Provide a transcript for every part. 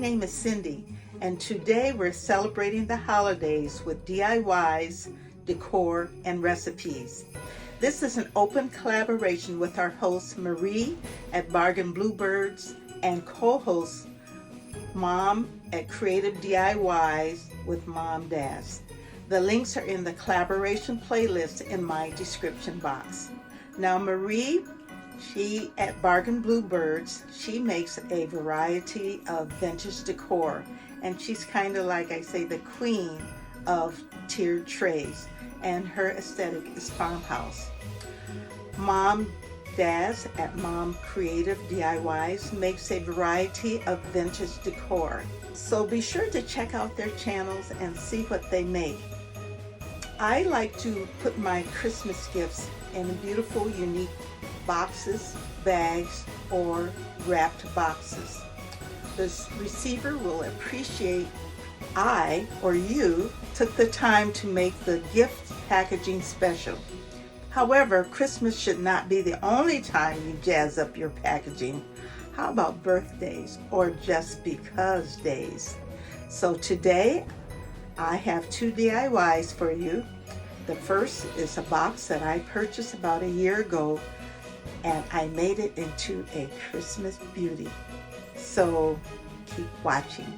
name is Cindy, and today we're celebrating the holidays with DIYs, decor, and recipes. This is an open collaboration with our host Marie at Bargain Bluebirds and co-host Mom at Creative DIYs with Mom Daz. The links are in the collaboration playlist in my description box. Now Marie, she at Bargain Bluebirds, she makes a variety of vintage decor, and she's kind of like I say the queen of tiered trays, and her aesthetic is farmhouse. Mom Daz at Mom Creative DIYs makes a variety of vintage decor, so be sure to check out their channels and see what they make. I like to put my Christmas gifts in beautiful, unique boxes, bags, or wrapped boxes. The receiver will appreciate I or you took the time to make the gift packaging special. However, Christmas should not be the only time you jazz up your packaging. How about birthdays or just because days? So today, I have two DIYs for you. The first is a box that I purchased about a year ago, and I made it into a Christmas beauty. So keep watching.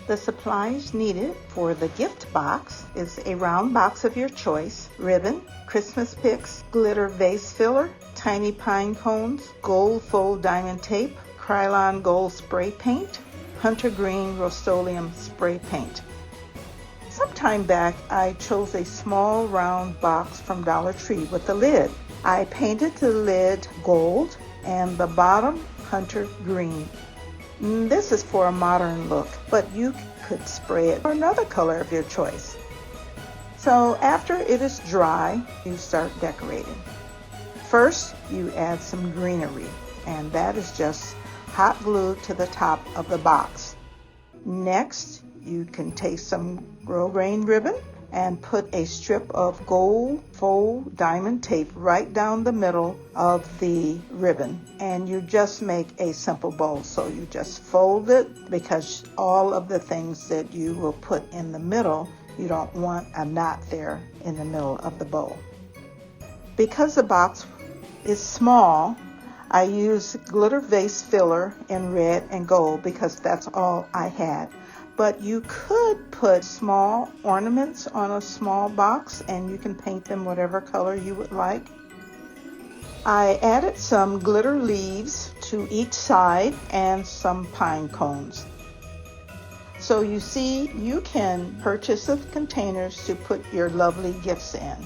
The supplies needed for the gift box is a round box of your choice, ribbon, Christmas picks, glitter vase filler, tiny pine cones, gold fold diamond tape, Krylon gold spray paint, hunter green Rust-Oleum spray paint. Some time back, I chose a small round box from Dollar Tree with a lid. I painted the lid gold and the bottom hunter green. This is for a modern look, but you could spray it for another color of your choice. So after it is dry, you start decorating. First, you add some greenery, and that is just hot glue to the top of the box. Next, you can take some grosgrain ribbon and put a strip of gold fold diamond tape right down the middle of the ribbon, and you just make a simple bow. So you just fold it, because all of the things that you will put in the middle, you don't want a knot there in the middle of the bow. Because the box is small, I use glitter vase filler in red and gold because that's all I had. But you could put small ornaments on a small box, and you can paint them whatever color you would like. I added some glitter leaves to each side and some pine cones. So you see, you can purchase the containers to put your lovely gifts in.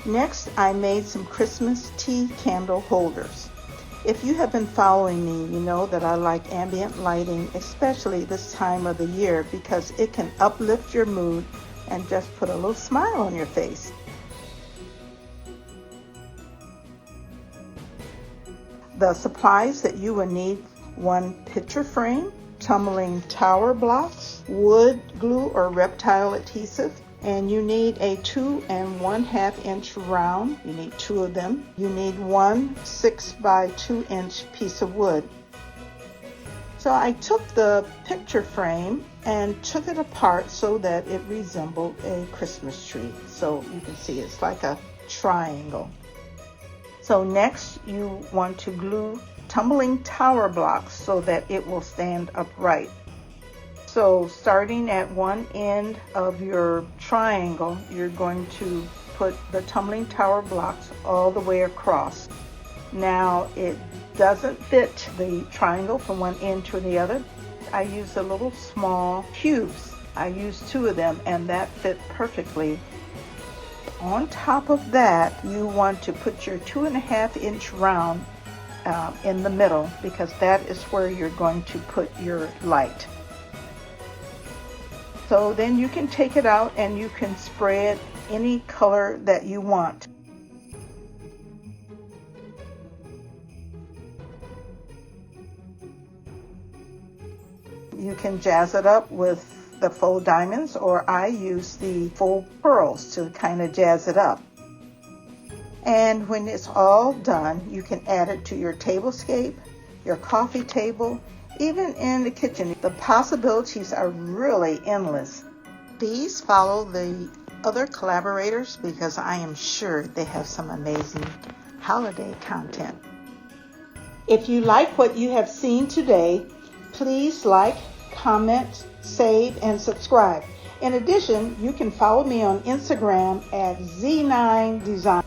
Next, I made some Christmas tea candle holders. If you have been following me, you know that I like ambient lighting, especially this time of the year, because it can uplift your mood and just put a little smile on your face. The supplies that you will need: one picture frame, tumbling tower blocks, wood glue or reptile adhesive, and you need a 2 1/2 inch round. You need 2 of them. You need one 6 by 2 inch piece of wood. So I took the picture frame and took it apart so that it resembled a Christmas tree. So you can see it's like a triangle. So next you want to glue tumbling tower blocks so that it will stand upright. So starting at one end of your triangle, you're going to put the tumbling tower blocks all the way across. Now it doesn't fit the triangle from one end to the other. I use a little small cubes. I used 2 of them, and that fit perfectly. On top of that, you want to put your 2 1/2 inch round in the middle, because that is where you're going to put your light. So then you can take it out and you can spray it any color that you want. You can jazz it up with the faux diamonds, or I use the faux pearls to kind of jazz it up. And when it's all done, you can add it to your tablescape, your coffee table, even in the kitchen. The possibilities are really endless. Please follow the other collaborators because I am sure they have some amazing holiday content. If you like what you have seen today, please like, comment, save, and subscribe. In addition, you can follow me on Instagram at Z9Design.